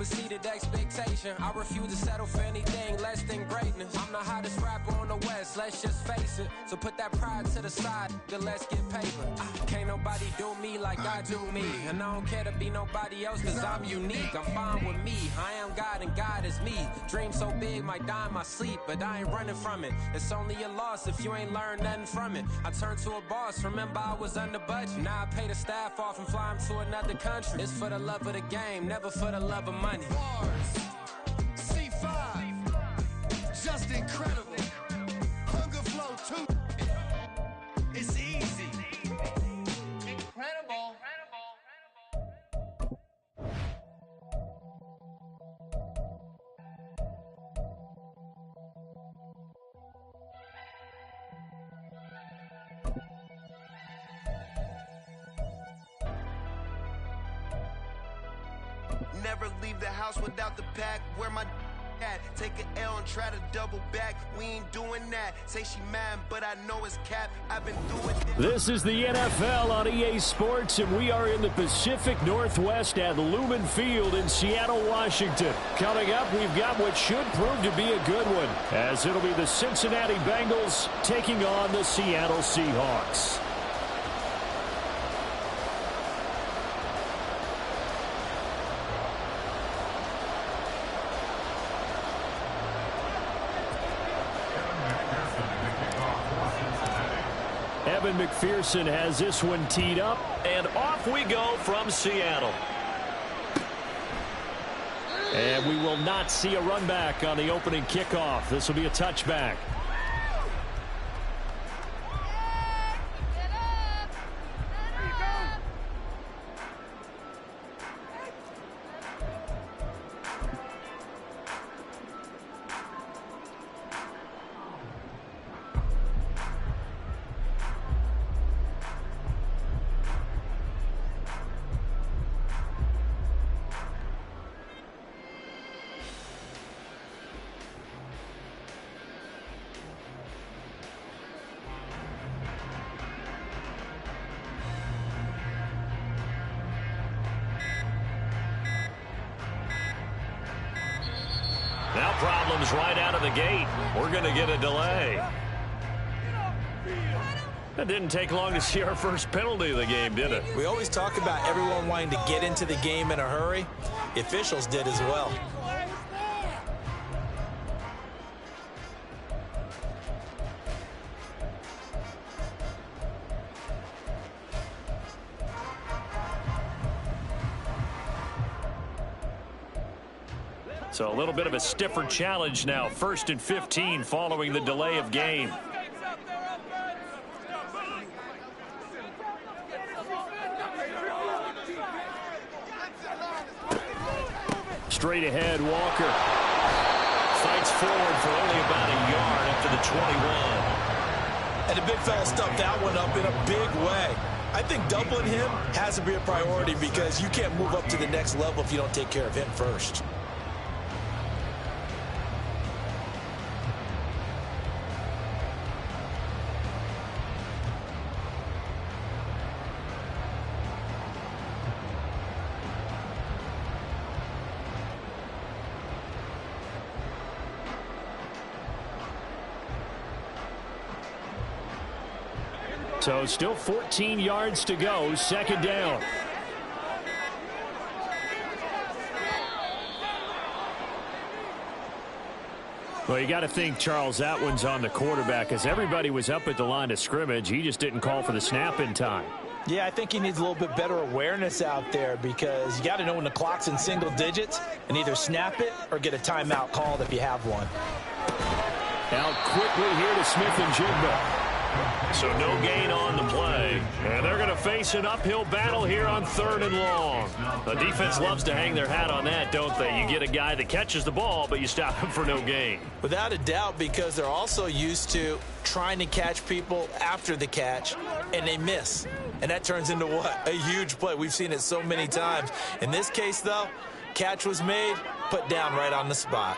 exceeded expectation. I refuse to settle for anything less than greatness. I'm the hottest rapper on the West, let's just face it. So put that pride to the side, then let's get paper. Can't nobody do me like I do me. And I don't care to be nobody else, cause I'm unique. I'm fine with me, I am God and God is me. Dream so big, might die in my sleep, but I ain't running from it. It's only a loss if you ain't learned nothing from it. I turned to a boss, remember I was under budget. Now I pay the staff off and fly them to another country. It's for the love of the game, never for the love of money. C5, just incredible. Hunger flow 2. It's easy. Incredible. Never leave the house without the pack. Where my at? Take an L and try to double back. We ain't doing that. Say she mad, but I know it's cap. I've been doing it. This is the NFL on EA Sports, and we are in the Pacific Northwest at Lumen Field in Seattle, Washington. Coming up, we've got what should prove to be a good one, as it'll be the Cincinnati Bengals taking on the Seattle Seahawks. Evan McPherson has this one teed up, and off we go from Seattle. And we will not see a run back on the opening kickoff. This will be a touchback. Now problems right out of the gate. We're going to get a delay. It didn't take long to see our first penalty of the game, did it? We always talk about everyone wanting to get into the game in a hurry. The officials did as well. So a little bit of a stiffer challenge now. 1st and 15 following the delay of game. Straight ahead, Walker. Fights forward for only about a yard up to the 21. And the big fella stuffed that one up in a big way. I think doubling him has to be a priority because you can't move up to the next level if you don't take care of him first. So still 14 yards to go, 2nd down. Well, you got to think, Charles, that one's on the quarterback as everybody was up at the line of scrimmage. He just didn't call for the snap in time. Yeah, I think he needs a little bit better awareness out there because you got to know when the clock's in single digits and either snap it or get a timeout called if you have one. Out quickly here to Smith and Jigba. So no gain on the play. And they're going to face an uphill battle here on 3rd and long. The defense loves to hang their hat on that, don't they? You get a guy that catches the ball, but you stop him for no gain. Without a doubt, because they're also used to trying to catch people after the catch, and they miss. And that turns into what? A huge play. We've seen it so many times. In this case, though, catch was made, put down right on the spot.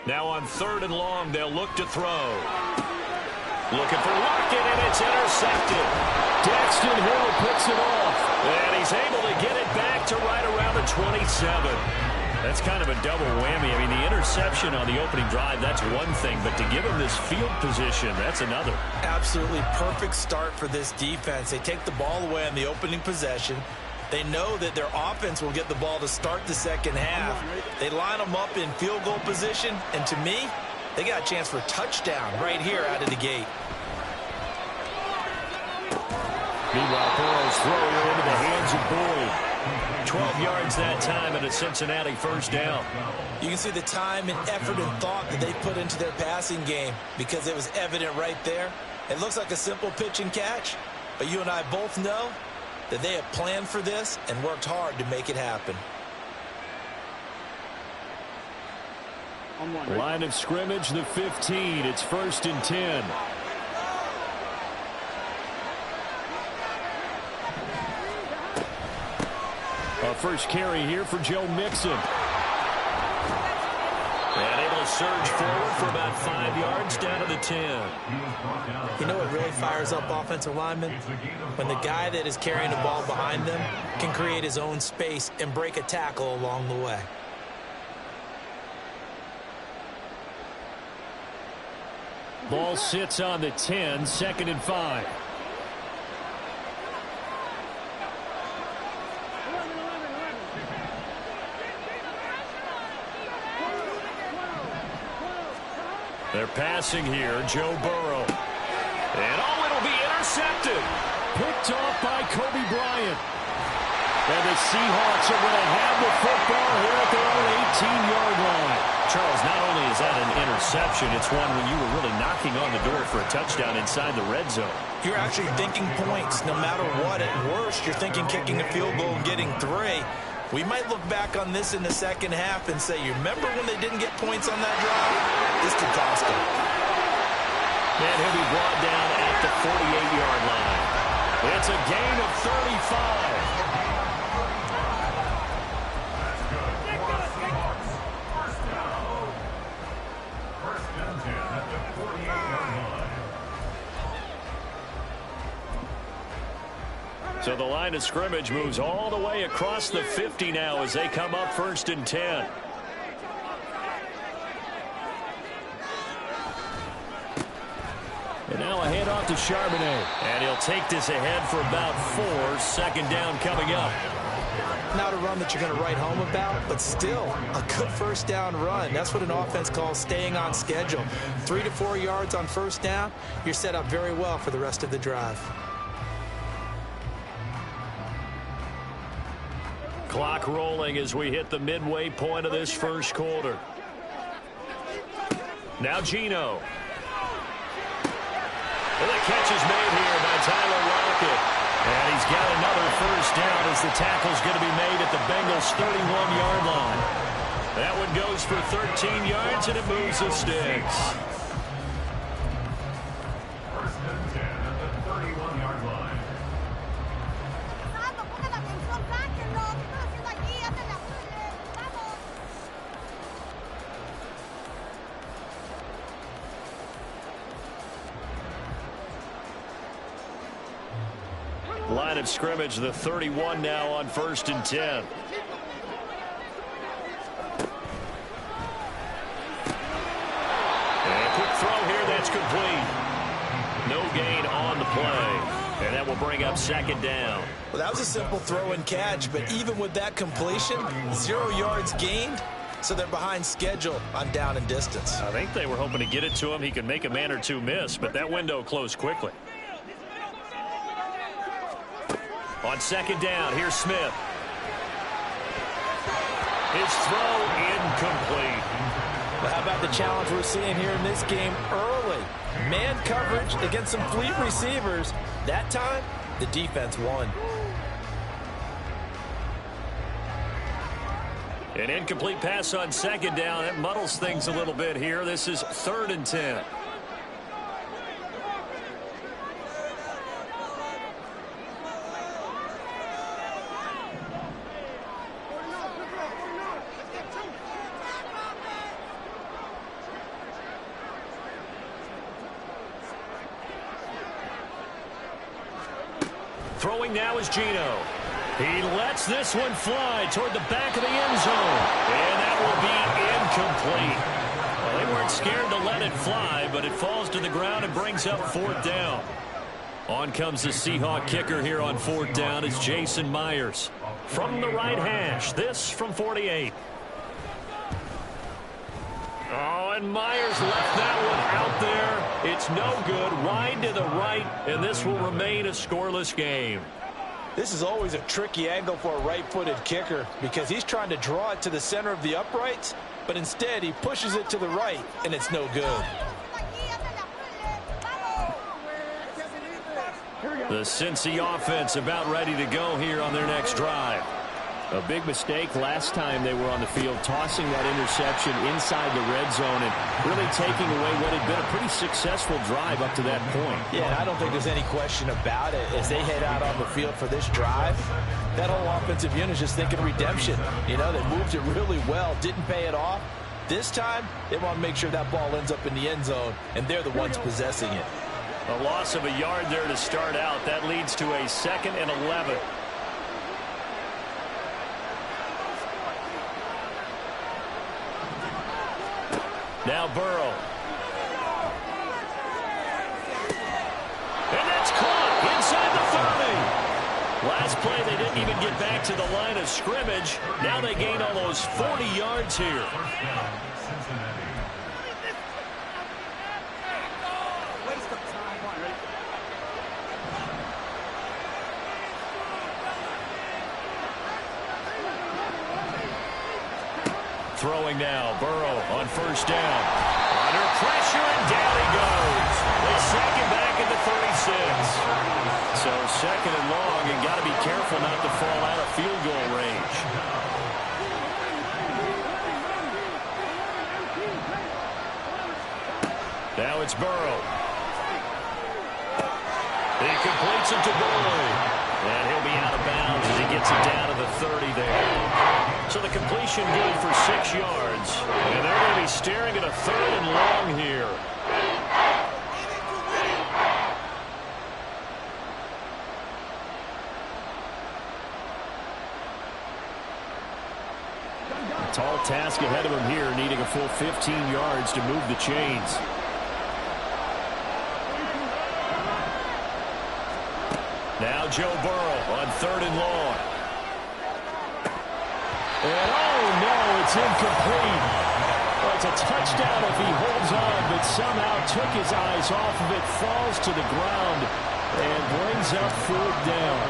Now on 3rd and long, they'll look to throw. Looking for Lockett, and it's intercepted. Daxton Hill picks it off. And he's able to get it back to right around the 27. That's kind of a double whammy. I mean, the interception on the opening drive, that's one thing. But to give him this field position, that's another. Absolutely perfect start for this defense. They take the ball away on the opening possession. They know that their offense will get the ball to start the second half. They line them up in field goal position. And to me, they got a chance for a touchdown right here out of the gate. Meanwhile, Burrow's throw here into the hands of Boyd. 12 yards that time and a Cincinnati first down. You can see the time and effort and thought that they put into their passing game because it was evident right there. It looks like a simple pitch and catch, but you and I both know that they have planned for this and worked hard to make it happen. Line of scrimmage, the 15. It's 1st and 10. A first carry here for Joe Mixon. And able to surge forward for about 5 yards down to the 10. You know what really fires up offensive linemen? When the guy that is carrying the ball behind them can create his own space and break a tackle along the way. Ball sits on the 10, 2nd and 5. They're passing here, Joe Burrow. And it'll be intercepted. Picked off by Kobe Bryant. And the Seahawks are going to have the football here at their own 18-yard line. Charles, not only is that an interception, it's one when you were really knocking on the door for a touchdown inside the red zone. You're actually thinking points no matter what. At worst, you're thinking kicking a field goal and getting 3. We might look back on this in the second half and say, you remember when they didn't get points on that drive? This could cost them. And he'll be brought down at the 48-yard line. It's a gain of 35. So the line of scrimmage moves all the way across the 50 now as they come up 1st and 10. And now a handoff to Charbonnet. And he'll take this ahead for about 4. 2nd down coming up. Not a run that you're going to write home about, but still a good first down run. That's what an offense calls staying on schedule. 3 to 4 yards on first down. You're set up very well for the rest of the drive. Clock rolling as we hit the midway point of this first quarter. Now Geno. And the catch is made here by Tyler Lockett. And he's got another first down as the tackle's going to be made at the Bengals' 31-yard line. That one goes for 13 yards, and it moves the sticks. 1st and 10 at the 31-yard line. Line of scrimmage, the 31 now on 1st and 10. And a quick throw here, that's complete. No gain on the play. And that will bring up 2nd down. Well, that was a simple throw and catch, but even with that completion, 0 yards gained, so they're behind schedule on down and distance. I think they were hoping to get it to him. He could make a man or two miss, but that window closed quickly. On 2nd down, here's Smith. His throw incomplete. Well, how about the challenge we're seeing here in this game early? Man coverage against some fleet receivers. That time, the defense won. An incomplete pass on 2nd down. It muddles things a little bit here. This is 3rd and 10. Throwing now is Geno. He lets this one fly toward the back of the end zone. And that will be incomplete. Well, they weren't scared to let it fly, but it falls to the ground and brings up 4th down. On comes the Seahawk kicker here on 4th down. It's Jason Myers. From the right hash, this from 48. Oh, and Myers left that one out there. It's no good. Wide to the right, and this will remain a scoreless game. This is always a tricky angle for a right-footed kicker because he's trying to draw it to the center of the uprights, but instead he pushes it to the right, and it's no good. The Cincy offense about ready to go here on their next drive. A big mistake last time they were on the field, tossing that interception inside the red zone and really taking away what had been a pretty successful drive up to that point. Yeah, and I don't think there's any question about it. As they head out on the field for this drive, that whole offensive unit is just thinking redemption. You know, they moved it really well, didn't pay it off. This time, they want to make sure that ball ends up in the end zone, and they're the ones possessing it. A loss of a yard there to start out. That leads to a 2nd and 11. Now Burrow. And that's caught inside the 30. Last play, they didn't even get back to the line of scrimmage. Now they gain almost 40 yards here. Throwing now, Burrow on 1st down. Under pressure, and down he goes. They sack him back at the 36. So 2nd and long, and got to be careful not to fall out of field goal range. Now it's Burrow. He completes it to Burrow. And he'll be out of bounds as he gets it down to the 30 there. So the completion good for 6 yards. And they're going to be staring at a 3rd and long here. Tall task ahead of him here, needing a full 15 yards to move the chains. Now Joe Burrow on 3rd and long. And oh no, it's incomplete. Well, it's a touchdown if he holds on, but somehow took his eyes off of it, falls to the ground, and brings up 4th down.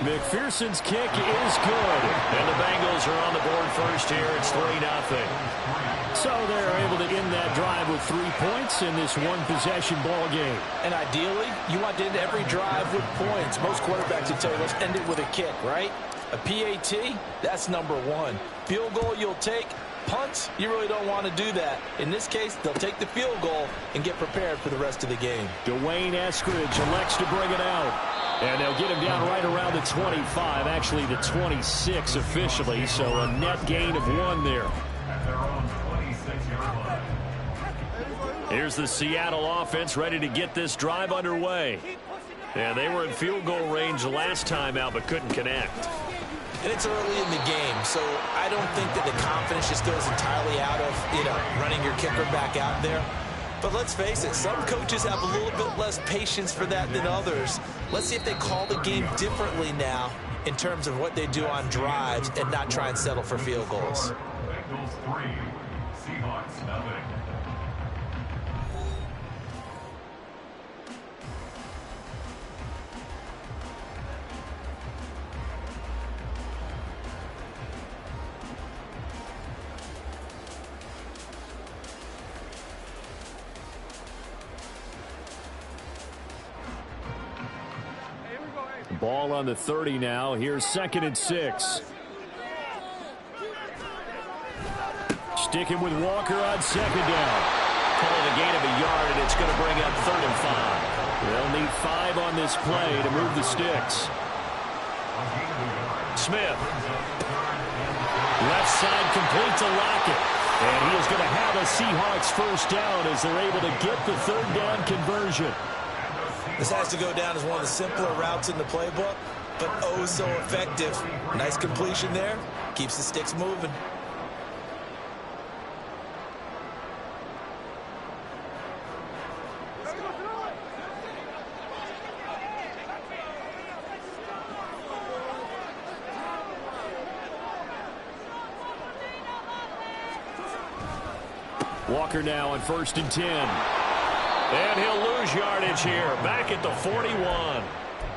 McPherson's kick is good. And the Bengals are on the board first here. It's 3-0. So they're able to end that drive with 3 points in this one-possession ball game. And ideally, you want to end every drive with points. Most quarterbacks will tell you, let's end it with a kick, right? A PAT, that's number 1. Field goal you'll take. Punts, you really don't want to do that. In this case, they'll take the field goal and get prepared for the rest of the game. Dwayne Eskridge elects to bring it out. And they'll get him down right around the 25, actually the 26 officially, so a net gain of 1 there. Here's the Seattle offense ready to get this drive underway. Yeah, they were in field goal range last time out, but couldn't connect. And it's early in the game, so I don't think that the confidence just goes entirely out of, running your kicker back out there. But let's face it, some coaches have a little bit less patience for that than others. Let's see if they call the game differently now in terms of what they do on drives and not try and settle for field goals. Bengals 3, Seahawks 0. Ball on the 30 now. Here's 2nd and 6. Sticking with Walker on 2nd down. Calling a gain of a yard, and it's going to bring up 3rd and 5. They'll need 5 on this play to move the sticks. Smith. Left side complete to Lockett. And he is going to have a Seahawks 1st down as they're able to get the 3rd down conversion. This has to go down as one of the simpler routes in the playbook, but oh so effective. Nice completion there. Keeps the sticks moving. Walker now on 1st and 10. And he'll lose yardage here. Back at the 41.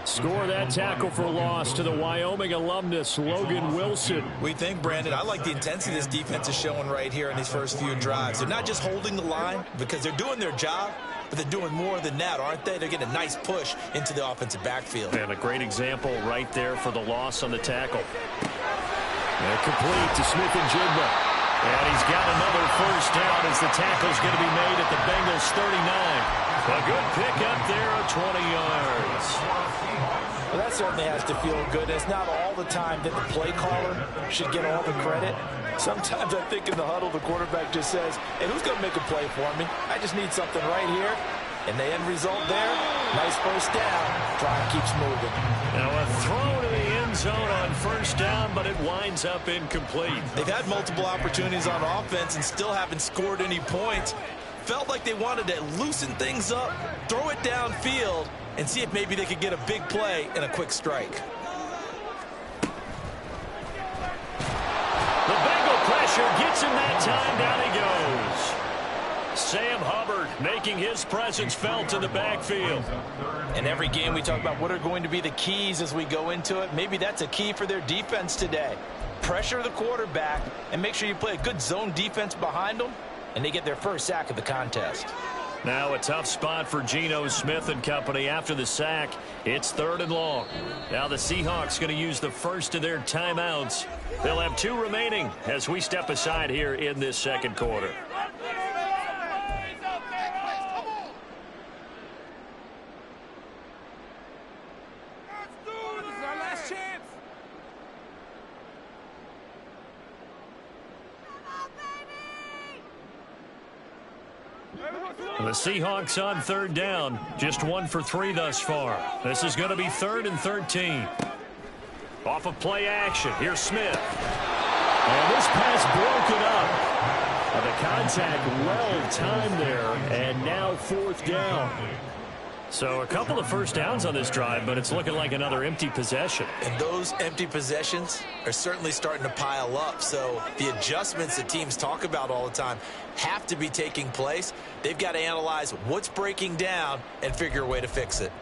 Score that tackle for loss to the Wyoming alumnus, Logan Wilson. We think, Brandon, I like the intensity this defense is showing right here in these first few drives. They're not just holding the line because they're doing their job, but they're doing more than that, aren't they? They're getting a nice push into the offensive backfield. And a great example right there for the loss on the tackle. And complete to Smith-Njigba. And he's got another first down as the tackle's going to be made at the Bengals 39. A good pick up there of 20 yards. Well, that certainly has to feel good. It's not all the time that the play caller should get all the credit. Sometimes I think in the huddle, the quarterback just says, hey, who's going to make a play for me? I just need something right here. And the end result there, nice first down. Drive keeps moving. Now a throw to the end zone on first down, but it winds up incomplete. They've had multiple opportunities on offense and still haven't scored any points. Felt like they wanted to loosen things up, throw it downfield, and see if maybe they could get a big play and a quick strike. The Bengal pressure gets him that time. Down he goes. Sam Hubbard making his presence felt in the backfield. In every game we talk about what are going to be the keys as we go into it. Maybe that's a key for their defense today. Pressure the quarterback and make sure you play a good zone defense behind them, and they get their first sack of the contest. Now a tough spot for Geno Smith and company after the sack. It's 3rd and long. Now the Seahawks going to use the first of their timeouts. They'll have 2 remaining as we step aside here in this second quarter. The Seahawks on 3rd down. Just 1 for 3 thus far. This is going to be 3rd and 13. Off of play action. Here's Smith. And this pass broken up. The contact well timed there. And now 4th down. So a couple of first downs on this drive, but it's looking like another empty possession. And those empty possessions are certainly starting to pile up. So the adjustments that teams talk about all the time have to be taking place. They've got to analyze what's breaking down and figure a way to fix it.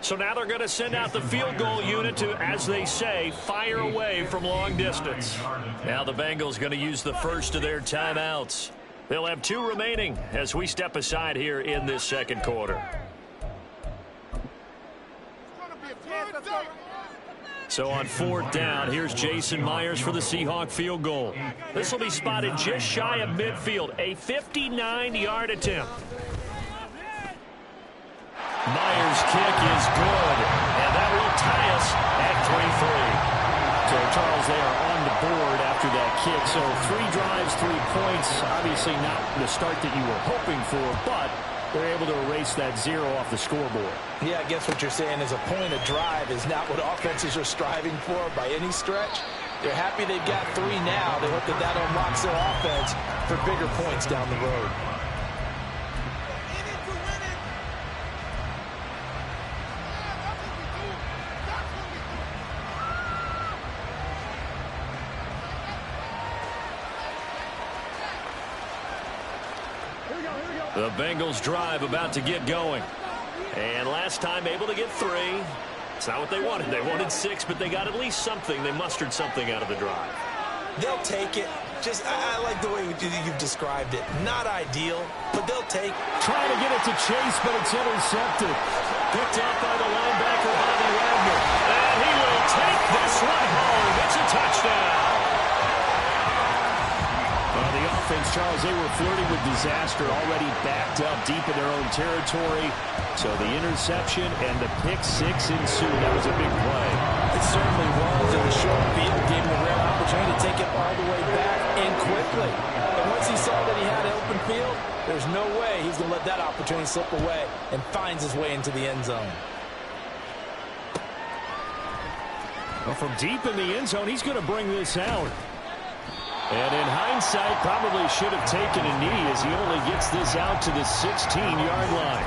So now they're going to send out the field goal unit to, as they say, fire away from long distance. Now the Bengals going to use the first of their timeouts. They'll have 2 remaining as we step aside here in this second quarter. So on 4th down, here's Jason Myers for the Seahawk field goal. This will be spotted just shy of midfield, a 59-yard attempt. Myers' kick is good, and that will tie us at 3-3. So, Charles, they are on the board after that kick. So 3 drives, 3 points. Obviously not the start that you were hoping for, but they're able to erase that 0 off the scoreboard. Yeah, I guess what you're saying is a point of drive is not what offenses are striving for by any stretch. They're happy they've got 3 now. They hope that unlocks their offense for bigger points down the road. The Bengals drive about to get going. And last time able to get 3. It's not what they wanted. They wanted 6, but they got at least something. They mustered something out of the drive. They'll take it. Just, I like the way you've described it. Not ideal, but they'll take. Trying to get it to Chase, but it's intercepted. Picked up by the linebacker, Bobby Wagner. And he will take this one home. It's a touchdown. The offense, Charles, they were flirting with disaster, already backed up deep in their own territory. So the interception and the pick 6 ensued. That was a big play. It certainly was, and the short field gave them a rare opportunity to take it all the way back. and quickly. And once he saw that he had an open field, there's no way he's going to let that opportunity slip away, and finds his way into the end zone. Well, from deep in the end zone, he's going to bring this out. And in hindsight, probably should have taken a knee as he only gets this out to the 16-yard line.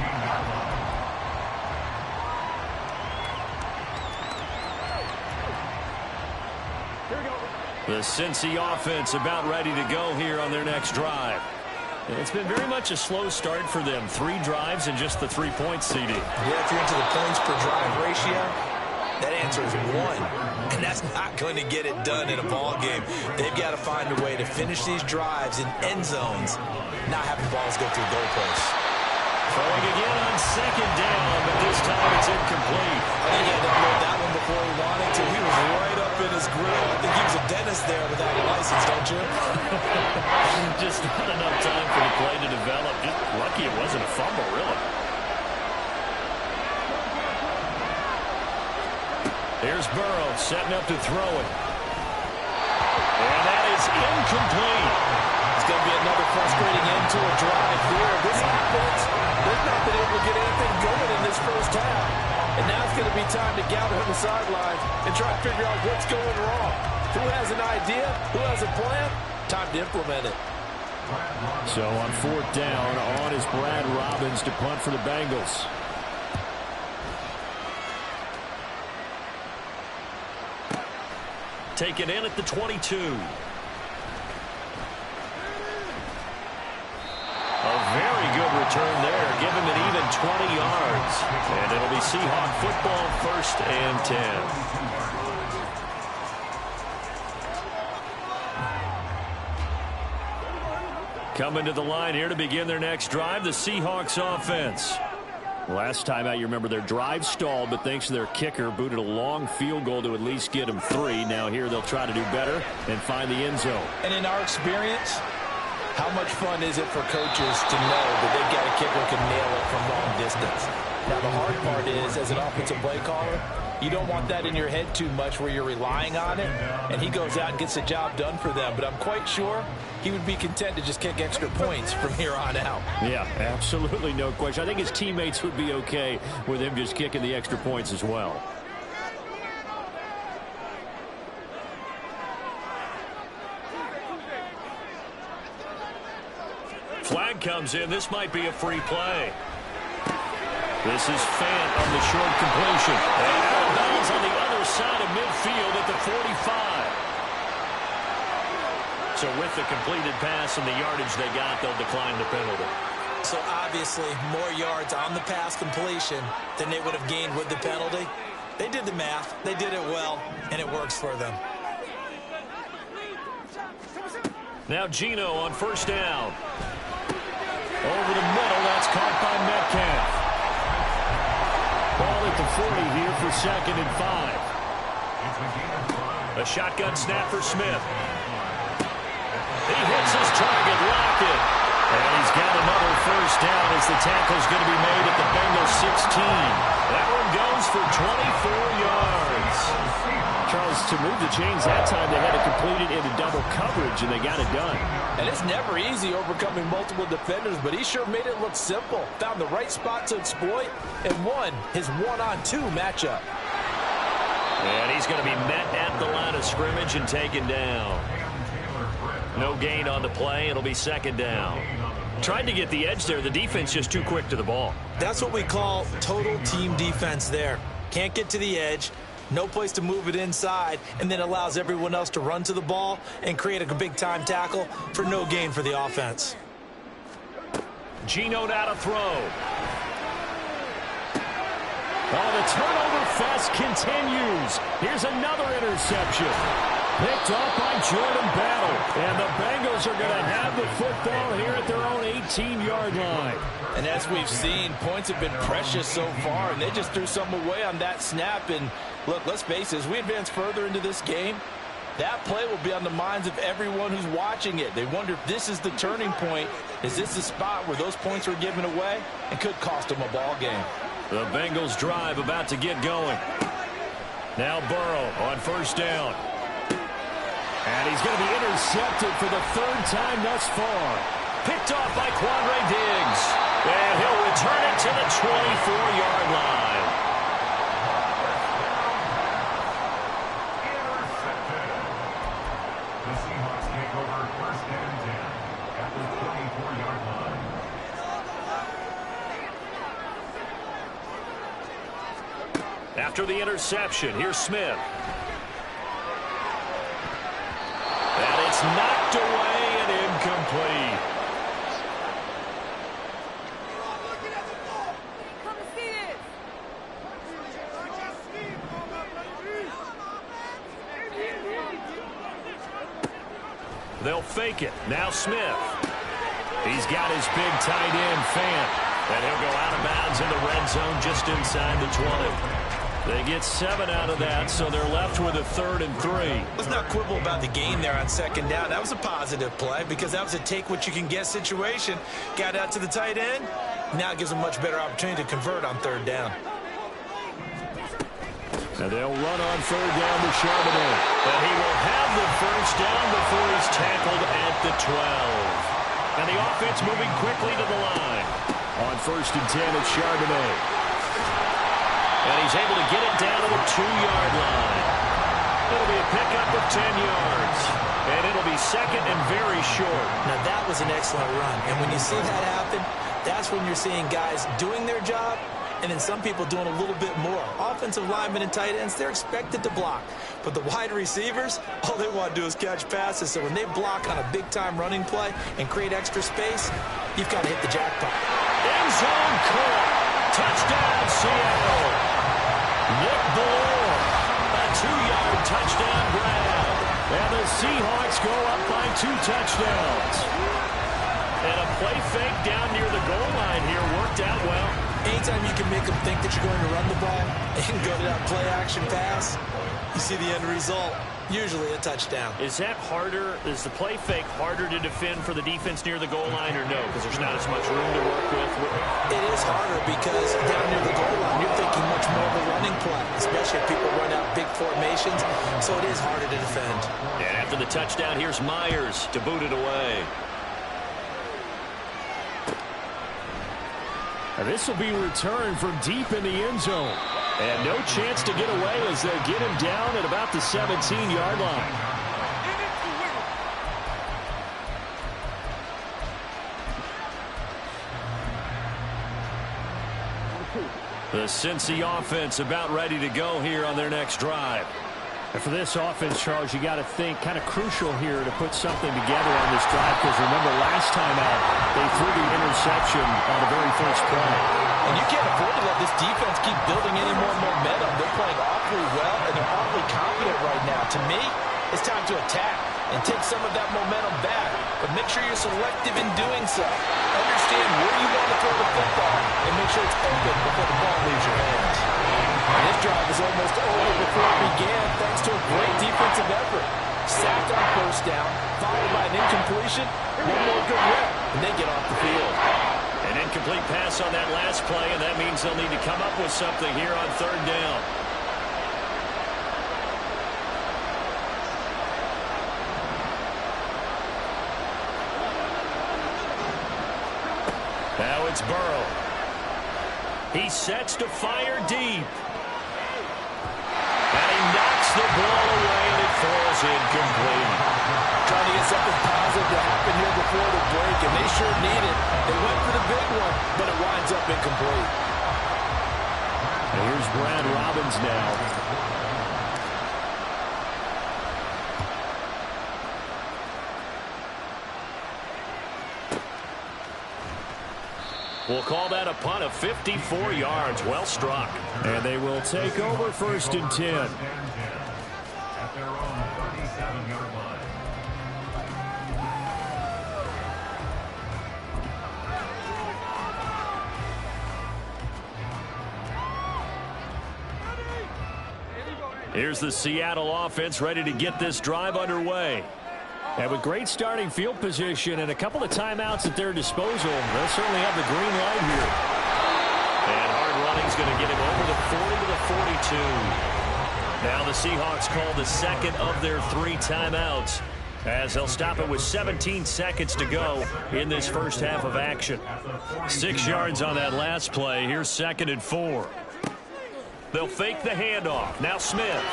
The Cincy offense about ready to go here on their next drive. It's been very much a slow start for them. 3 drives and just the 3 points, CD. Yeah, if you're into the points per drive ratio, that answer is 1. And that's not going to get it done in a ball game. They've got to find a way to finish these drives in end zones, not having balls go through goalposts. Throwing again on second down, but this time it's incomplete. I think he had to blow that one before he wanted to. He was right up in his grill. I think he was a dentist there without a license, don't you? Just not enough time for the play to develop. Just lucky it wasn't a fumble, really. Here's Burrow setting up to throw it. And that is incomplete. It's going to be another frustrating end to a drive here. This offense, they've not been able to get anything going in this first half. And now it's going to be time to gather on the sidelines and try to figure out what's going wrong. Who has an idea? Who has a plan? Time to implement it. So on 4th down, on is Brad Robbins to punt for the Bengals. Taken in at the 22. A very good return there. Give him an even 20 yards. And it'll be Seahawk football, 1st and 10. Coming to the line here to begin their next drive, the Seahawks offense. Last time out, you remember their drive stalled, but thanks to their kicker, booted a long field goal to at least get them 3. Now here they'll try to do better and find the end zone. And in our experience, how much fun is it for coaches to know that they've got a kicker who can nail it from long distance? Now the hard part is, as an offensive play caller, you don't want that in your head too much where you're relying on it, and he goes out and gets the job done for them. But I'm quite sure he would be content to just kick extra points from here on out. Yeah, absolutely no question. I think his teammates would be okay with him just kicking the extra points as well. Flag comes in. This might be a free play. This is Fant on the short completion. And out of bounds on the other side of midfield at the 45. So with the completed pass and the yardage they got, they'll decline the penalty. So obviously more yards on the pass completion than they would have gained with the penalty. They did the math. They did it well, and it works for them. Now Geno on 1st down. Over the middle, that's caught by Metcalf. Ball at the 40 here for 2nd and 5. A shotgun snap for Smith. He hits his target, Lockett. And he's got another 1st down as the tackle's going to be made at the Bengals 16. That one goes for 24 yards. Charles, to move the chains that time, they had to complete it into double coverage, and they got it done. And it's never easy overcoming multiple defenders, but he sure made it look simple. Found the right spot to exploit and won his 1-on-2 matchup. And he's going to be met at the line of scrimmage and taken down. No gain on the play. It'll be 2nd down. Tried to get the edge there. The defense just too quick to the ball. That's what we call total team defense there. Can't get to the edge. No place to move it inside, and then allows everyone else to run to the ball and create a big-time tackle for no gain for the offense. Geno now to throw. Oh, the turnover fest continues. Here's another interception. Picked off by Jordan Battle. And the Bengals are going to have the football here at their own 18-yard line. And as we've seen, points have been precious so far, and they just threw some away on that snap. And look, let's face it, as we advance further into this game, that play will be on the minds of everyone who's watching it. They wonder if this is the turning point. Is this the spot where those points were given away and could cost them a ball game? The Bengals drive about to get going. Now Burrow on 1st down. And he's going to be intercepted for the third time thus far. Picked off by Quandre Diggs. And he'll return it to the 24-yard line. The Seahawks take over first and 10 at the 24-yard line. After the interception, here's Smith. And it's knocked away and incomplete. They'll fake it. Now Smith. He's got his big tight end, Fant. And he'll go out of bounds in the red zone just inside the 20. They get 7 out of that, so they're left with a 3rd and 3. Let's not quibble about the gain there on second down. That was a positive play because that was a take-what-you-can-get situation. Got out to the tight end. Now it gives them a much better opportunity to convert on 3rd down. And they'll run on 3rd down to Charbonnet. But he will have the first down before he's tackled at the 12. And the offense moving quickly to the line. On 1st and 10, it's Charbonnet. And he's able to get it down to the 2-yard line. It'll be a pickup of 10 yards. And it'll be 2nd and very short. Now that was an excellent run. And when you see that happen, that's when you're seeing guys doing their job and then some people doing a little bit more. Offensive linemen and tight ends, they're expected to block. But the wide receivers, all they want to do is catch passes. So when they block on a big-time running play and create extra space, you've got to hit the jackpot. End zone caught. Touchdown, Seattle. Nick Ballore, a 2-yard touchdown grab. And the Seahawks go up by 2 touchdowns. And a play fake down near the goal line here worked out well. Anytime you can make them think that you're going to run the ball and go to that play-action pass, you see the end result, usually a touchdown. Is that harder? Is the play fake harder to defend for the defense near the goal line or no? Because there's not as much room to work with? It is harder because down near the goal line, you're thinking much more of a running play, especially if people run out big formations, so it is harder to defend. And after the touchdown, here's Myers to boot it away. And this will be returned from deep in the end zone. And no chance to get away as they get him down at about the 17-yard line. The Cincy offense about ready to go here on their next drive. And for this offense, Charles, you got to think kind of crucial here to put something together on this drive because remember last time out they threw the interception on the very first play. And you can't afford to let this defense keep building any more momentum. They're playing awfully well and they're awfully confident right now. To me, it's time to attack and take some of that momentum back. But make sure you're selective in doing so. Understand where you want to throw the football and make sure it's open before the ball leaves your hands. And this drive is almost over before it began thanks to a great defensive effort. Sacked on first down, followed by an incompletion, one more good rep, and they get off the field. An incomplete pass on that last play, and that means they'll need to come up with something here on 3rd down. Now it's Burrow. He sets to fire deep. And he knocks the ball away, and it falls incomplete. Trying to get something positive to happen here before the break, and they sure need it. They went for the big one, but it winds up incomplete. And here's Brad Robbins now. We'll call that a punt of 54 yards. Well struck. And they will take over 1st and 10. At their own 37-yard line. Here's the Seattle offense ready to get this drive underway. And with great starting field position and a couple of timeouts at their disposal, they'll certainly have the green light here. And hard running's going to get him over the 40 to the 42. Now the Seahawks call the second of their 3 timeouts, as they'll stop it with 17 seconds to go in this first half of action. 6 yards on that last play. Here's 2nd and 4. They'll fake the handoff. Now Smith.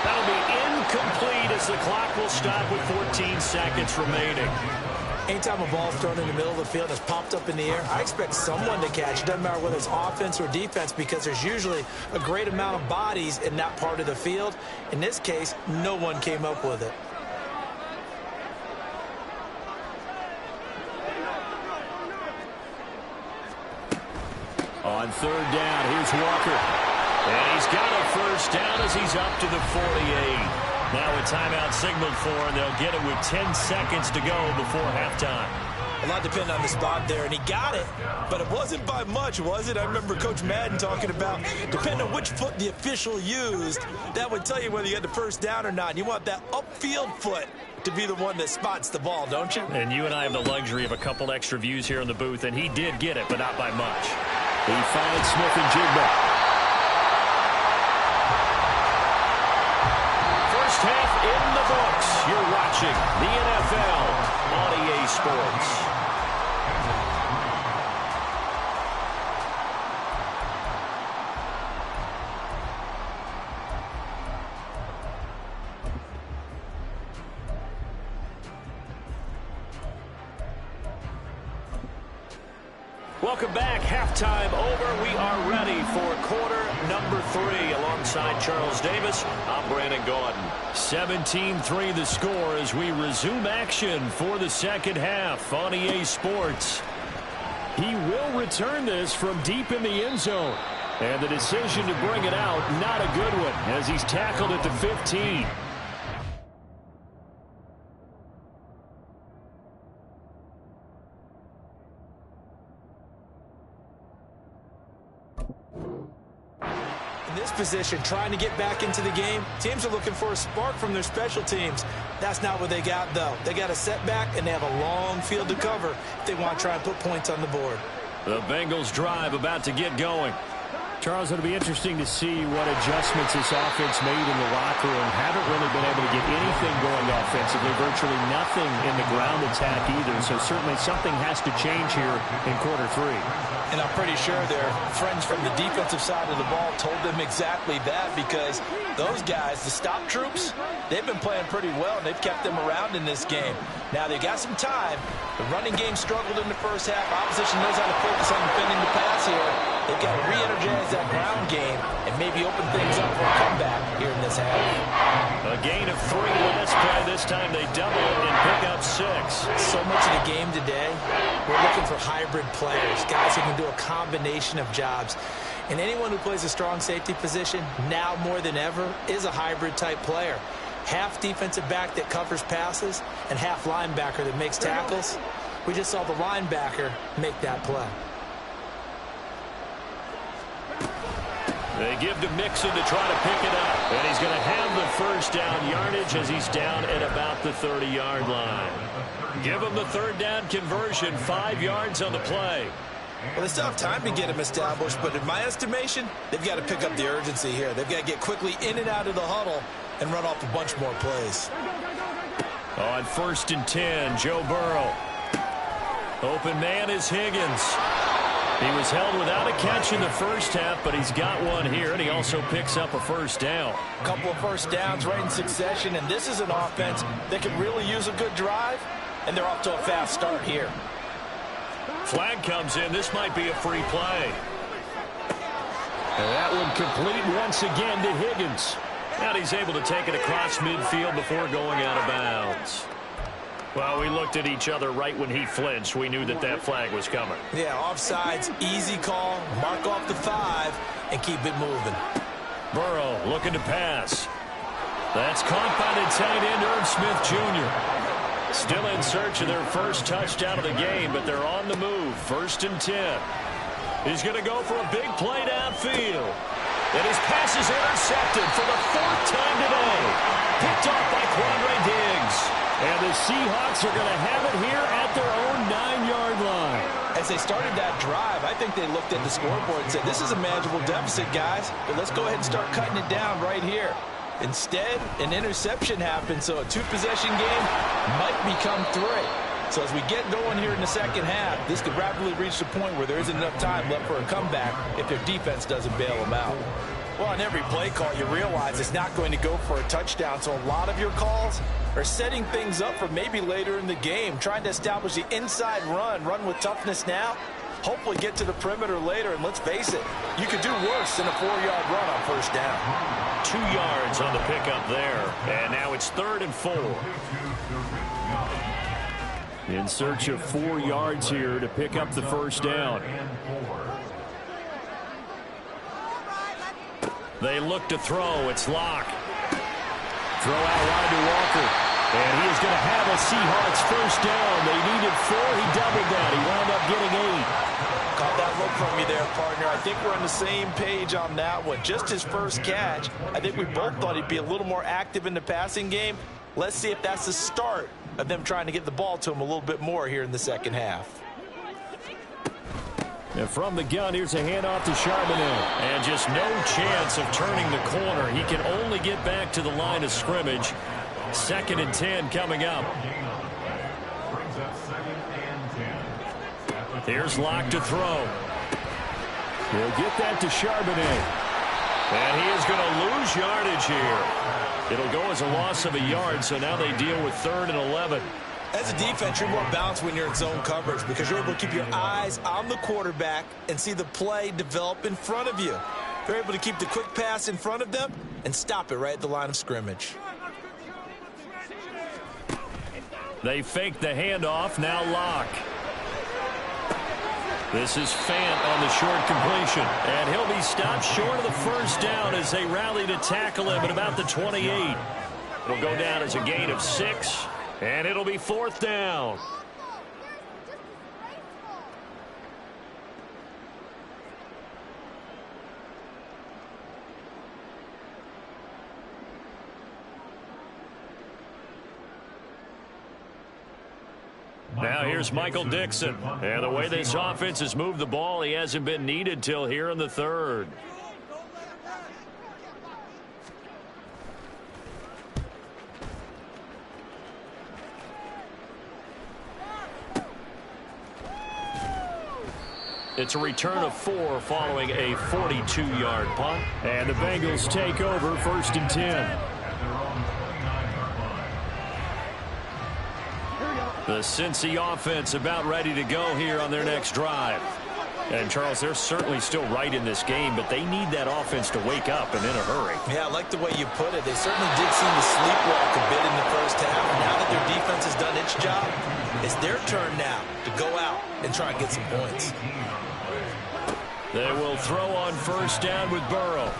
That'll be incomplete as the clock will stop with 14 seconds remaining. Anytime a ball's thrown in the middle of the field and it's popped up in the air, I expect someone to catch. It doesn't matter whether it's offense or defense, because there's usually a great amount of bodies in that part of the field. In this case, no one came up with it. On 3rd down, here's Walker. And he's got a first down as he's up to the 48. Now a timeout signaled for, and they'll get it with 10 seconds to go before halftime. A lot depended on the spot there, and he got it, but it wasn't by much, was it? I remember Coach Madden talking about, depending on which foot the official used, that would tell you whether you had the first down or not. You want that upfield foot to be the one that spots the ball, don't you? And you and I have the luxury of a couple extra views here in the booth, and he did get it, but not by much. He finds Smith and Jigba. Half in the books. You're watching the NFL on EA Sports. Welcome back. Halftime over. We are ready for quarter number 3. Alongside Charles Davis, I'm Brandon Gaudin. 17-3 the score as we resume action for the second half on EA Sports. He will return this from deep in the end zone. And the decision to bring it out, not a good one, as he's tackled at the 15. In this position, trying to get back into the game, teams are looking for a spark from their special teams. That's not what they got, though. They got a setback, and they have a long field to cover if they want to try and put points on the board. The Bengals drive about to get going. Charles, it'll be interesting to see what adjustments this offense made in the locker room. Haven't really been able to get anything going offensively, virtually nothing in the ground attack either. So certainly something has to change here in quarter 3. And I'm pretty sure their friends from the defensive side of the ball told them exactly that, because those guys, the stop troops, they've been playing pretty well, and they've kept them around in this game. Now, they've got some time. The running game struggled in the first half. Opposition knows how to focus on defending the pass here. They've got to re-energize that ground game and maybe open things up for a comeback here in this half. A gain of 3 last play. This time they double it and pick up 6. So much of the game today, we're looking for hybrid players, guys who can do a combination of jobs. And anyone who plays a strong safety position, now more than ever, is a hybrid type player. Half defensive back that covers passes and half linebacker that makes tackles. We just saw the linebacker make that play. They give to Mixon to try to pick it up. And he's going to have the first down yardage as he's down at about the 30-yard line. Give him the 3rd down conversion, 5 yards on the play. Well, they still have time to get him established, but in my estimation, they've got to pick up the urgency here. They've got to get quickly in and out of the huddle and run off a bunch more plays. On 1st and 10, Joe Burrow. Open man is Higgins. He was held without a catch in the first half, but he's got one here, and he also picks up a first down. A couple of first downs right in succession, and this is an offense that could really use a good drive, and they're off to a fast start here. Flag comes in. This might be a free play. And that one complete once again to Higgins. And he's able to take it across midfield before going out of bounds. Well, we looked at each other right when he flinched. We knew that that flag was coming. Yeah, offsides, easy call, mark off the 5, and keep it moving. Burrow looking to pass. That's caught by the tight end, Irv Smith Jr. Still in search of their first touchdown of the game, but they're on the move. 1st and 10. He's going to go for a big play downfield. And his pass is intercepted for the 4th time today. Picked off by Quandre Diggs. And the Seahawks are going to have it here at their own 9-yard line. As they started that drive, I think they looked at the scoreboard and said, this is a manageable deficit, guys, but let's go ahead and start cutting it down right here. Instead, an interception happened, so a two-possession game might become three. So as we get going here in the second half, this could rapidly reach the point where there isn't enough time left for a comeback if their defense doesn't bail them out. Well, on every play call, you realize it's not going to go for a touchdown, so a lot of your calls are setting things up for maybe later in the game, trying to establish the inside run with toughness now, hopefully get to the perimeter later, and let's face it, you could do worse than a 4-yard run on first down. 2 yards on the pickup there, and now it's 3rd and 4. In search of 4 yards here to pick up the first down. They look to throw. It's Locke. Throw out wide to Walker. And he is going to have a Seahawks first down. They needed 4. He doubled that. He wound up getting 8. Caught that look from me there, partner. I think we're on the same page on that one. Just his first catch. I think we both thought he'd be a little more active in the passing game. Let's see if that's the start of them trying to get the ball to him a little bit more here in the second half. And from the gun, here's a handoff to Charbonnet. And just no chance of turning the corner. He can only get back to the line of scrimmage. 2nd and 10 coming up. Here's Locke to throw. He'll get that to Charbonnet. And he is going to lose yardage here. It'll go as a loss of a yard, so now they deal with 3rd and 11. As a defense, you're more balanced when you're in zone coverage because you're able to keep your eyes on the quarterback and see the play develop in front of you. You're able to keep the quick pass in front of them and stop it right at the line of scrimmage. They fake the handoff. Now Locke. This is Fant on the short completion. And he'll be stopped short of the first down as they rally to tackle him at about the 28. It'll go down as a gain of 6. And it'll be 4th down. Now here's Michael Dixon. And the way this offense has moved the ball, he hasn't been needed till here in the 3rd. It's a return of 4 following a 42-yard punt. And the Bengals take over 1st and 10. The Cincy offense about ready to go here on their next drive. And, Charles, they're certainly still right in this game, but they need that offense to wake up and in a hurry. Yeah, I like the way you put it. They certainly did seem to sleepwalk a bit in the first half. And now that their defense has done its job, it's their turn now to go out and try and get some points. They will throw on first down with Burrow.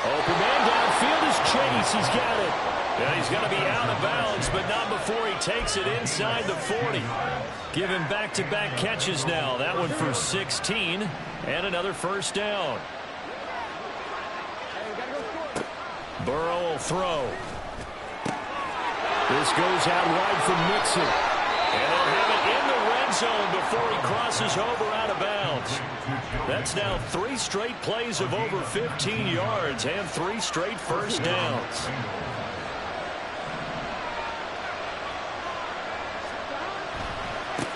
Open man downfield is Chase. He's got it. Yeah, he's going to be out of bounds, but not before he takes it inside the 40. Give him back-to-back catches now. That one for 16 and another first down. Burrow will throw. This goes out wide from Mixon. And they'll have it in the red zone before he crosses over out of bounds. That's now 3 straight plays of over 15 yards and 3 straight first downs.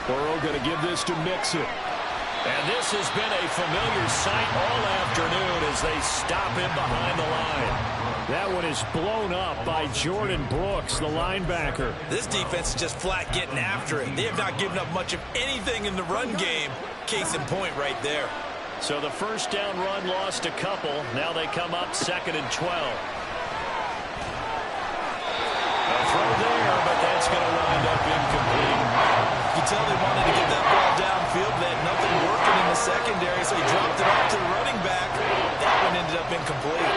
Burrow going to give this to Mixon. And this has been a familiar sight all afternoon as they stop him behind the line. That one is blown up by Jordan Brooks, the linebacker. This defense is just flat getting after it. They have not given up much of anything in the run game. Case in point right there. So the first down run lost a couple. Now they come up 2nd and 12. A throw there, but that's going to wind up incomplete. You can tell they wanted to get that ball downfield. They had nothing working in the secondary, so he dropped it off to the running back. That one ended up incomplete.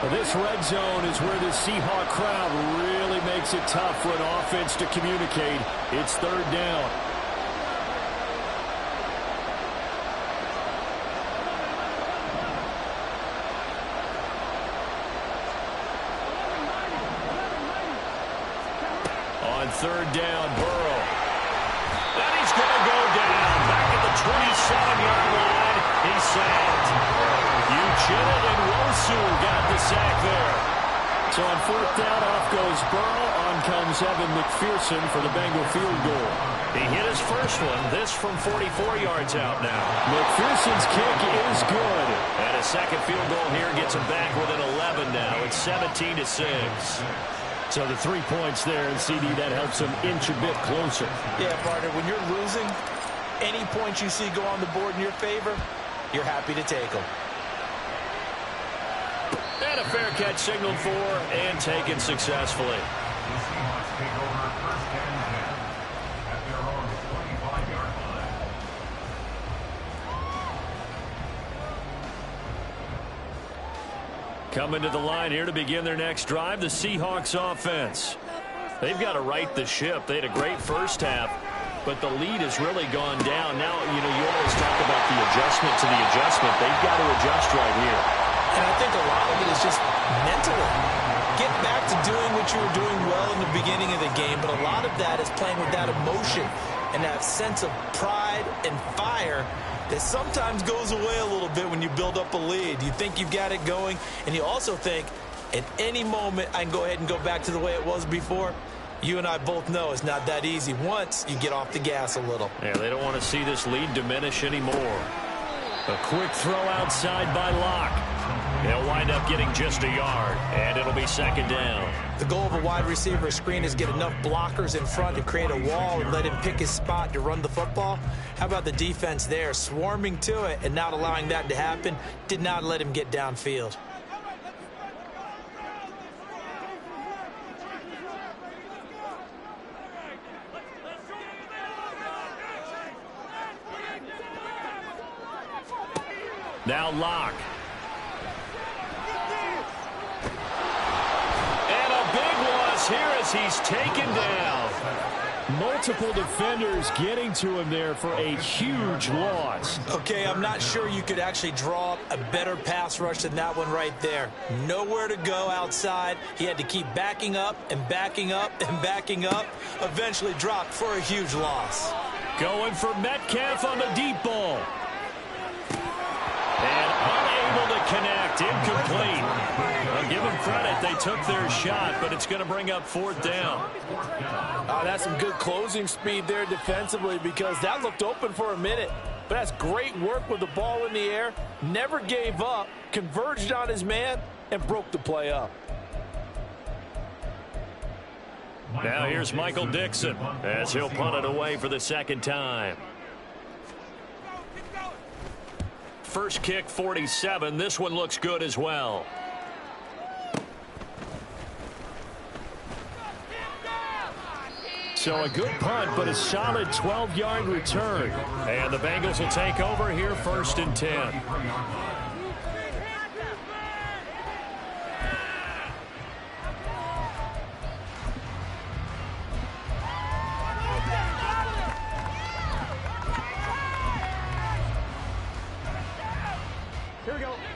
This red zone is where the Seahawk crowd really makes it tough for an offense to communicate. It's 3rd down. On 3rd down, Burrow. And he's going to go down back at the 27-yard line. He's sacked. You Chinnet and Wosu got the sack there. So on fourth down, off goes Burrow. On comes Evan McPherson for the Bengal field goal. He hit his first one. This from 44 yards out now. McPherson's kick is good. And a second field goal here gets him back within 11 now. It's 17-6. So the 3 points there, and CD, that helps him inch a bit closer. Yeah, partner, when you're losing, any points you see go on the board in your favor, you're happy to take them. And a fair catch signaled for and taken successfully. The Seahawks take over first and 10 at their own 25-yard line. Coming to the line here to begin their next drive, the Seahawks offense. They've got to right the ship. They had a great first half, but the lead has really gone down. Now, you always talk about the adjustment to the adjustment. They've got to adjust right here. And I think a lot of it is just mentally. Get back to doing what you were doing well in the beginning of the game, but a lot of that is playing with that emotion and that sense of pride and fire that sometimes goes away a little bit when you build up a lead. You think you've got it going, and you also think at any moment I can go ahead and go back to the way it was before. You and I both know it's not that easy once you get off the gas a little. Yeah, they don't want to see this lead diminish anymore. A quick throw outside by Locke. They'll wind up getting just a yard, and it'll be second down. The goal of a wide receiver screen is get enough blockers in front to create a wall and let him pick his spot to run the football. How about the defense there, swarming to it and not allowing that to happen? Did not let him get downfield. Now Locke. And a big loss here as he's taken down. Multiple defenders getting to him there for a huge loss. Okay, I'm not sure you could actually draw up a better pass rush than that one right there. Nowhere to go outside. He had to keep backing up and backing up and backing up. Eventually dropped for a huge loss. Going for Metcalf on the deep ball. And unable to connect, incomplete. I'll give them credit, they took their shot, but it's going to bring up fourth down. That's some good closing speed there defensively, because that looked open for a minute. But that's great work with the ball in the air. Never gave up, converged on his man, and broke the play up. Now here's Michael Dixon as he'll punt it away for the second time. First kick, 47. This one looks good as well. So a good punt, but a solid 12-yard return. And the Bengals will take over here, first and 10.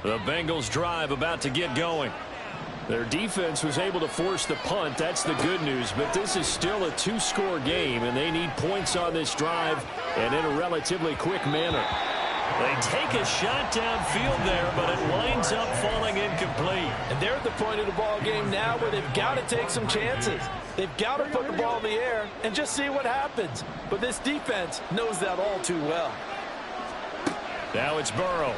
The Bengals drive about to get going. Their defense was able to force the punt. That's the good news. But this is still a two-score game, and they need points on this drive and in a relatively quick manner. They take a shot downfield there, but it winds up falling incomplete. And they're at the point of the ball game now where they've got to take some chances. They've got to put the ball in the air and just see what happens. But this defense knows that all too well. Now it's Burrow.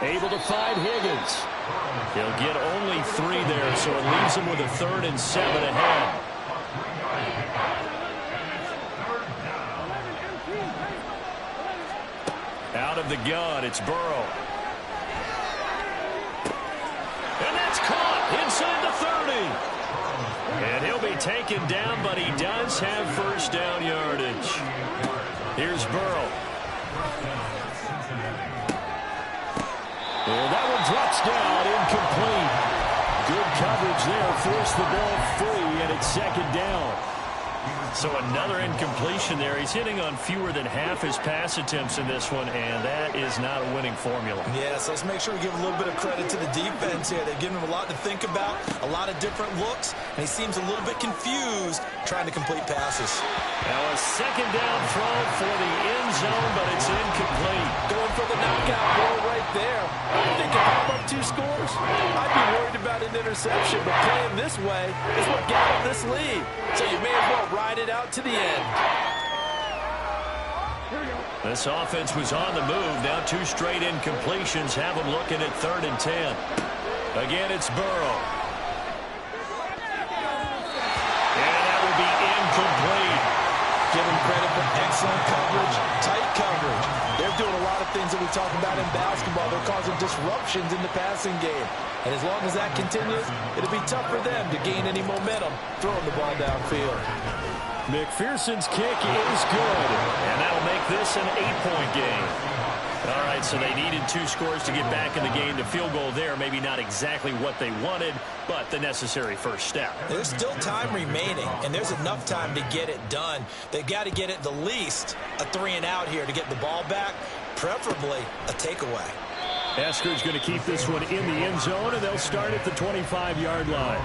Able to find Higgins. He'll get only 3 there, so it leaves him with a 3rd and 7 ahead. Out of the gun, it's Burrow. And that's caught inside the 30. And he'll be taken down, but he does have first down yardage. Here's Burrow. And that one drops down, incomplete. Good coverage there, forced the ball free, and it's second down. So another incompletion there. He's hitting on fewer than half his pass attempts in this one, and that is not a winning formula. Yeah, so let's make sure we give a little bit of credit to the defense here. They've given him a lot to think about, a lot of different looks, and he seems a little bit confused trying to complete passes. Now a second down throw for the end zone, but it's incomplete. Going for the knockout ball right there. I think if I'm up 2 scores, I'd be worried about an interception, but playing this way is what got him this lead. So you may as well ride it out to the end. This offense was on the move. Now 2 straight incompletions have them looking at 3rd and 10. Again, it's Burrow. And that will be incomplete. Give him credit for excellent coverage, tight coverage. They're doing a lot of things that we talk about in basketball. They're causing disruptions in the passing game. And as long as that continues, it'll be tough for them to gain any momentum throwing the ball downfield. McPherson's kick is good, and that'll make this an 8-point game. All right, so they needed 2 scores to get back in the game. The field goal there, maybe not exactly what they wanted, but the necessary first step. There's still time remaining, and there's enough time to get it done. They've got to get at the least a 3-and-out here to get the ball back, preferably a takeaway. Esker's going to keep this one in the end zone, and they'll start at the 25-yard line.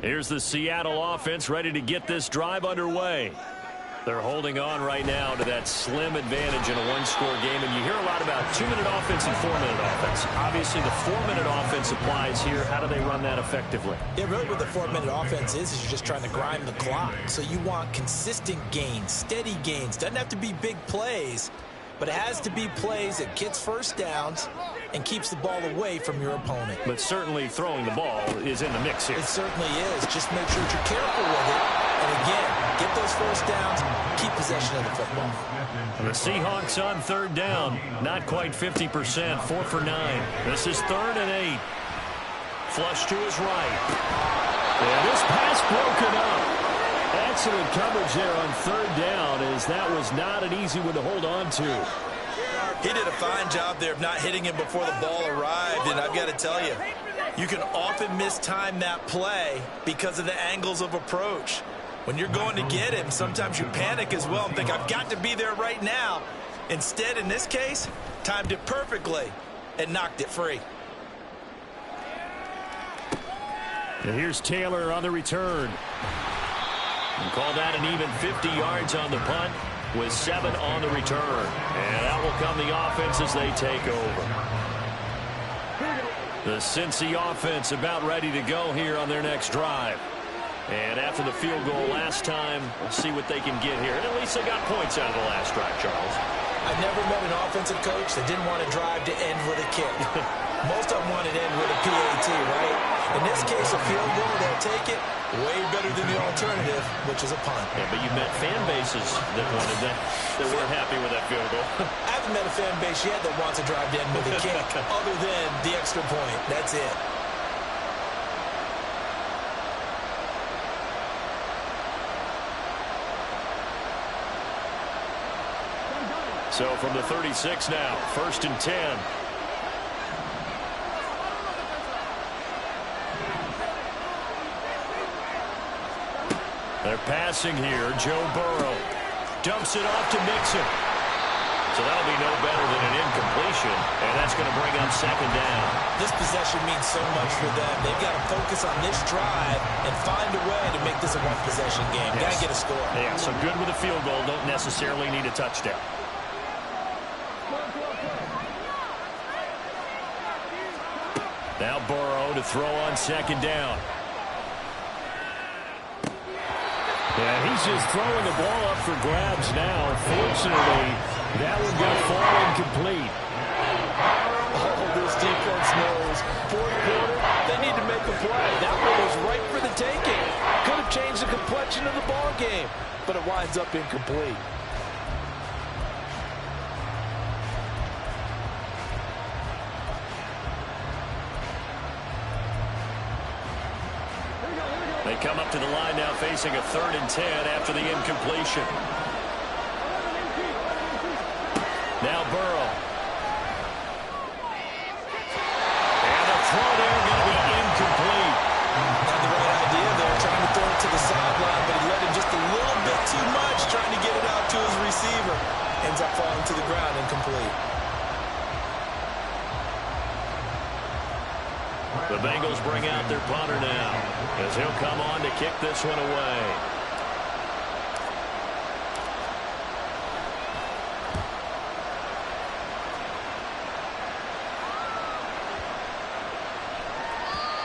Here's the Seattle offense ready to get this drive underway. They're holding on right now to that slim advantage in a 1-score game. And you hear a lot about 2-minute offense and 4-minute offense. Obviously, the 4-minute offense applies here. How do they run that effectively? Yeah, really what the 4-minute offense is you're just trying to grind the clock. So you want consistent gains, steady gains. Doesn't have to be big plays, but it has to be plays that gets first downs and keeps the ball away from your opponent. But certainly throwing the ball is in the mix here. It certainly is. Just make sure that you're careful with it. And again, get those first downs, keep possession of the football. And the Seahawks on 3rd down. Not quite 50%, 4 for 9. This is 3rd and 8. Flush to his right. And this pass broken up. Excellent coverage there on 3rd down, as that was not an easy one to hold on to. He did a fine job there of not hitting him before the ball arrived, and I've got to tell you, you can often mistime that play because of the angles of approach. When you're going to get him, sometimes you panic as well and think, I've got to be there right now. Instead, in this case, timed it perfectly and knocked it free. And here's Taylor on the return. And call that an even 50 yards on the punt with 7 on the return. And that will come the offense as they take over. The Cincy offense about ready to go here on their next drive. And after the field goal last time, we'll see what they can get here. And at least they got points out of the last drive, Charles. I've never met an offensive coach that didn't want to drive to end with a kick. Most of them want to end with a PAT, right? In this case, a field goal, they'll take it. Way better than the alternative, which is a punt. Yeah, but you met fan bases that wanted that weren't happy with that field goal. I haven't met a fan base yet that wants to drive to end with a kick, other than the extra point. That's it. So from the 36 now, 1st and 10. They're passing here. Joe Burrow dumps it off to Mixon. So that'll be no better than an incompletion, and that's going to bring up 2nd down. This possession means so much for them. They've got to focus on this drive and find a way to make this a one-possession game. Got to get a score. Yeah, so good with a field goal. Don't necessarily need a touchdown. Now Burrow to throw on 2nd down. Yeah, he's just throwing the ball up for grabs now. Fortunately, that one got far incomplete. Oh, this defense knows. 4th quarter, they need to make a play. That one was right for the taking. Could have changed the complexion of the ball game, but it winds up incomplete. They come up to the line now facing a 3rd and 10 after the incompletion. Now Burrow ends up falling to the ground incomplete. The Bengals bring out their punter now as he'll come on to kick this one away.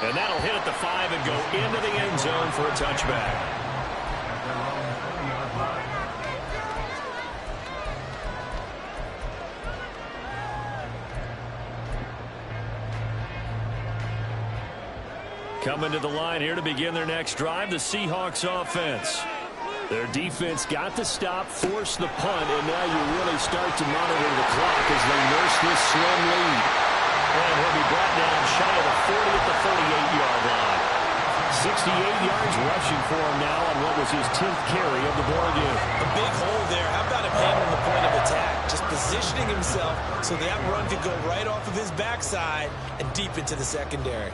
And that'll hit at the 5 and go into the end zone for a touchback. Coming to the line here to begin their next drive, the Seahawks offense. Their defense got the stop, forced the punt, and now you really start to monitor the clock as they nurse this slim lead. And he'll be brought down shy of the 40 at the 38-yard line. 68 yards rushing for him now on what was his 10th carry of the ball game. A big hole there. How about him handling the point of attack? Just positioning himself so that run could go right off of his backside and deep into the secondary.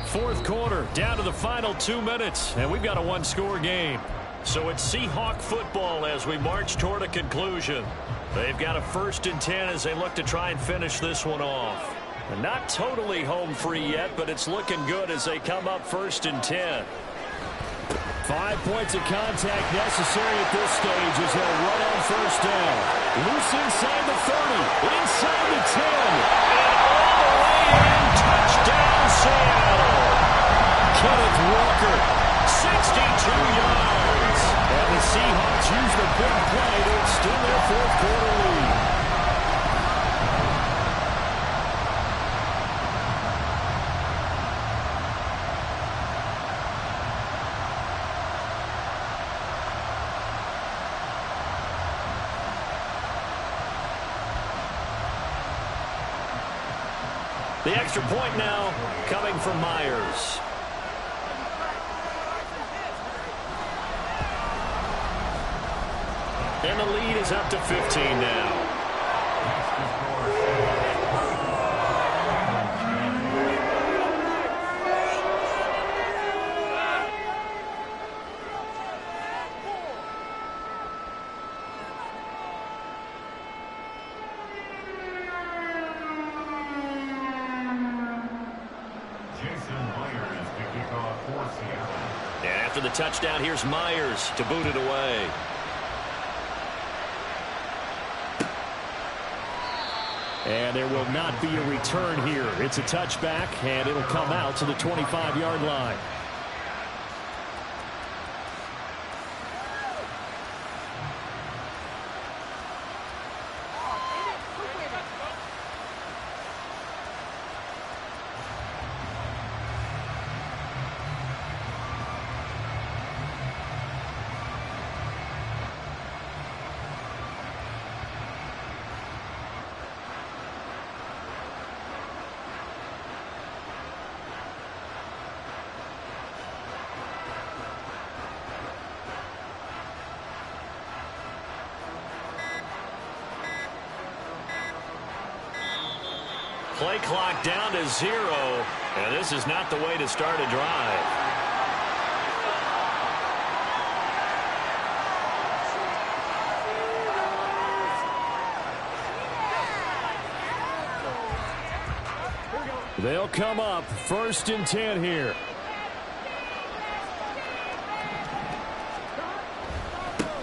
Fourth quarter, down to the final 2 minutes, and we've got a one-score game. So it's Seahawk football as we march toward a conclusion. They've got a 1st and 10 as they look to try and finish this one off. And not totally home free yet, but it's looking good as they come up 1st and 10. 5 points of contact necessary at this stage as they'll run on 1st down. Loose inside the 30, inside the 10. And all the way in, touchdown Seattle. Kenneth Walker, 62 yards. And the Seahawks use the big play to extend their 4th quarter lead. The extra point now coming from Myers. And the lead is up to 15 now. And after the touchdown, here's Myers to boot it away. And there will not be a return here. It's a touchback, and it'll come out to the 25-yard line. Play clock down to 0, and this is not the way to start a drive. They'll come up 1st and 10 here.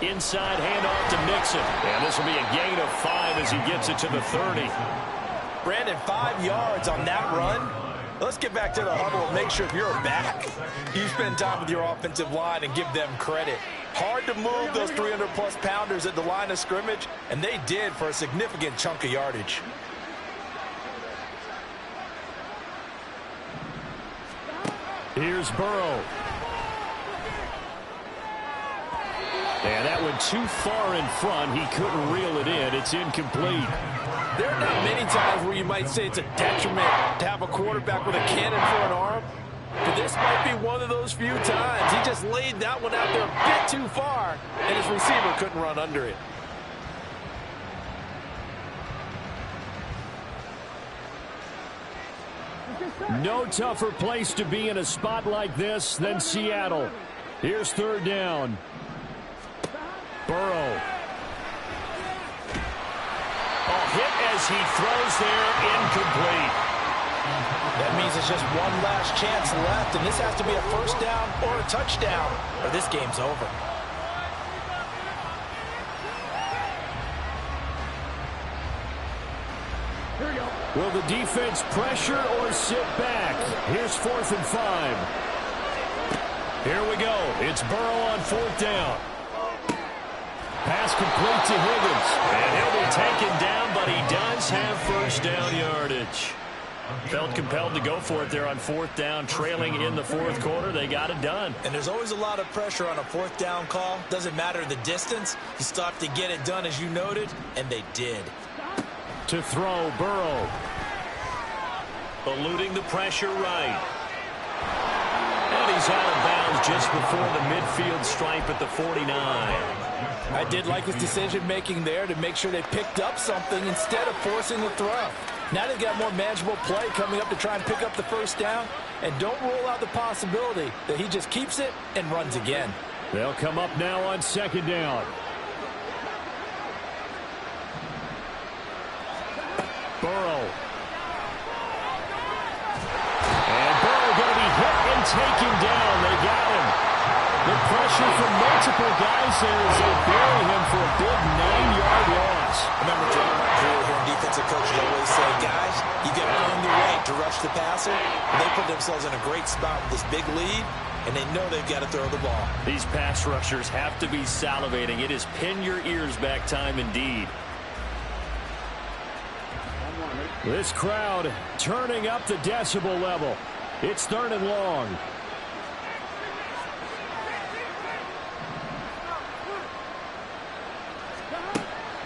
Inside handoff to Nixon, and this will be a gain of 5 as he gets it to the 30. Brandon, 5 yards on that run. Let's get back to the huddle and make sure if you're back, you spend time with your offensive line and give them credit. Hard to move those 300-plus pounders at the line of scrimmage, and they did for a significant chunk of yardage. Here's Burrow. And that went too far in front. He couldn't reel it in. It's incomplete. There are not many times where you might say it's a detriment to have a quarterback with a cannon for an arm, but this might be one of those few times. He just laid that one out there a bit too far, and his receiver couldn't run under it. No tougher place to be in a spot like this than Seattle. Here's third down. Burrow. Hit as he throws there, incomplete. That means it's just one last chance left, and this has to be a first down or a touchdown, or this game's over. Will the defense pressure or sit back? Here's 4th and 5. Here we go. It's Burrow on 4th down. Pass complete to Higgins. And he'll be taken down, but he does have first down yardage. Felt compelled to go for it there on 4th down, trailing in the 4th quarter. They got it done. And there's always a lot of pressure on a 4th down call. Doesn't matter the distance. You still have to get it done, as you noted, and they did. To throw, Burrow. Eluding the pressure right. And he's out of bounds just before the midfield stripe at the 49. I did like his decision-making there to make sure they picked up something instead of forcing the throw. Now they've got more manageable play coming up to try and pick up the first down, and don't rule out the possibility that he just keeps it and runs again. They'll come up now on 2nd down. Burrow. And Burrow going to be hit and taken down. They got him. The pressure from multiple guys there as they bury him for a big 9-yard loss. Remember, John, hearing defensive coaches always say, guys, you got to earn the right to rush the passer. And they put themselves in a great spot with this big lead, and they know they've got to throw the ball. These pass rushers have to be salivating. It is pin your ears back time indeed. This crowd turning up the decibel level. It's 3rd and long.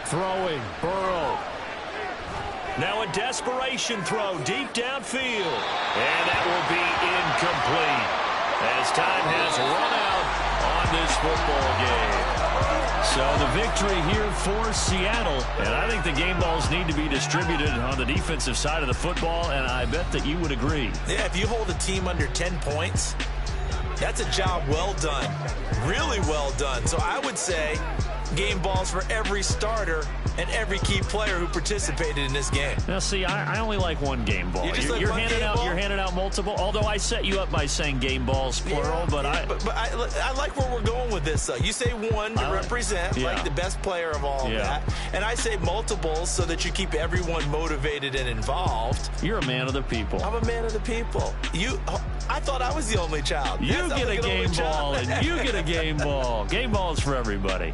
Throwing, Burrow. Now a desperation throw deep downfield. And that will be incomplete as time has run out on this football game. So the victory here for Seattle. And I think the game balls need to be distributed on the defensive side of the football, and I bet that you would agree. Yeah, if you hold a team under 10 points, that's a job well done. Really well done. So I would say game balls for every starter and every key player who participated in this game. Now, see, I only like one game ball. You're handing out multiple. Although I set you up by saying game balls plural, but I like where we're going with this. You say one to represent like the best player of all of that, and I say multiples so that you keep everyone motivated and involved. You're a man of the people. I'm a man of the people. I thought I was the only child. You get a game ball, and you get a game ball. Game balls for everybody.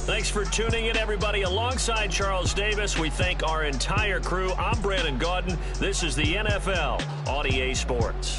Thanks for tuning in, everybody. Alongside Charles Davis, we thank our entire crew. I'm Brandon Gaudin. This is the NFL on EA Sports.